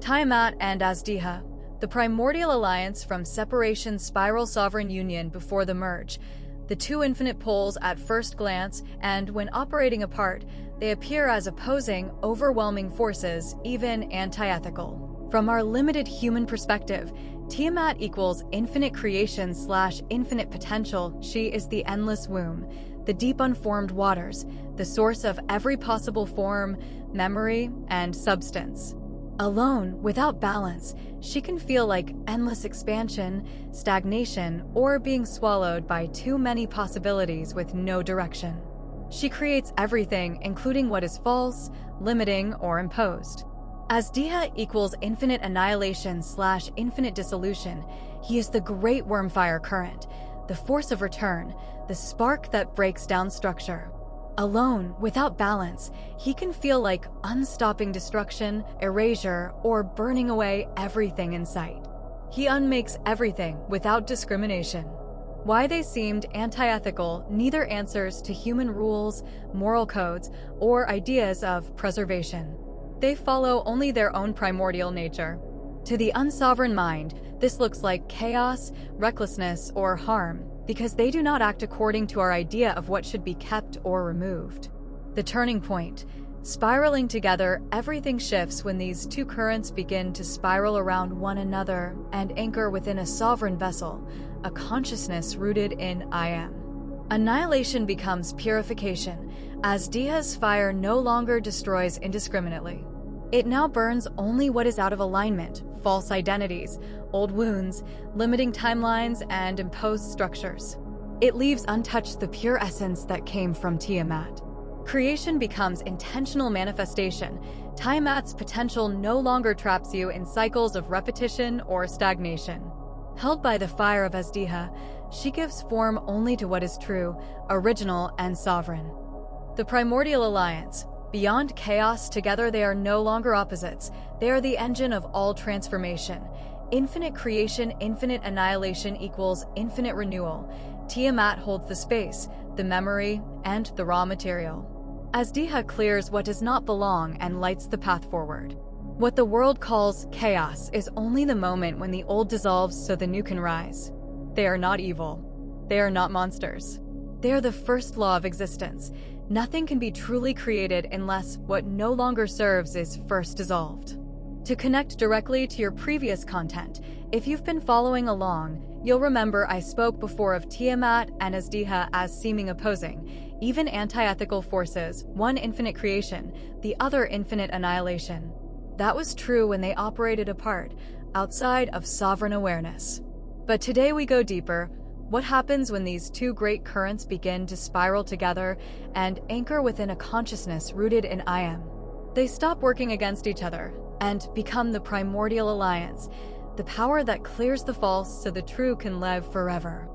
Tiamat and Azhdeha, the Primordial Alliance from Separation Spiral Sovereign Union before the merge. The two infinite poles at first glance, and when operating apart, they appear as opposing, overwhelming forces, even anti-ethical. From our limited human perspective, Tiamat equals infinite creation / infinite potential. She is the endless womb, the deep unformed waters, the source of every possible form, memory, and substance. Alone, without balance, she can feel like endless expansion, stagnation, or being swallowed by too many possibilities with no direction. She creates everything, including what is false, limiting, or imposed. Azhdeha equals infinite annihilation / infinite dissolution. He is the great Wyrmfire current, the force of return, the spark that breaks down structure. Alone, without balance, he can feel like unstopping destruction, erasure, or burning away everything in sight. He unmakes everything without discrimination. Why they seemed anti-ethical neither answers to human rules, moral codes, or ideas of preservation. They follow only their own primordial nature. To the unsovereign mind, this looks like chaos, recklessness, or harm, because they do not act according to our idea of what should be kept or removed. The turning point. Spiraling together, everything shifts when these two currents begin to spiral around one another and anchor within a sovereign vessel, a consciousness rooted in I Am. Annihilation becomes purification, as Azhdeha's fire no longer destroys indiscriminately. It now burns only what is out of alignment, false identities, old wounds, limiting timelines, and imposed structures. It leaves untouched the pure essence that came from Tiamat. Creation becomes intentional manifestation. Tiamat's potential no longer traps you in cycles of repetition or stagnation. Held by the fire of Azhdeha, she gives form only to what is true, original, and sovereign. The Primordial Alliance. Beyond chaos, together they are no longer opposites. They are the engine of all transformation. Infinite creation, infinite annihilation equals infinite renewal. Tiamat holds the space, the memory, and the raw material. Azhdeha clears what does not belong and lights the path forward. What the world calls chaos is only the moment when the old dissolves so the new can rise. They are not evil. They are not monsters. They are the first law of existence. Nothing can be truly created unless what no longer serves is first dissolved. To connect directly to your previous content, if you've been following along, you'll remember I spoke before of Tiamat and Azhdeha as seeming opposing, even anti-ethical forces, one infinite creation, the other infinite annihilation. That was true when they operated apart, outside of sovereign awareness. But today we go deeper. What happens when these two great currents begin to spiral together and anchor within a consciousness rooted in I Am? They stop working against each other and become the Primordial Alliance, the power that clears the false so the true can live forever.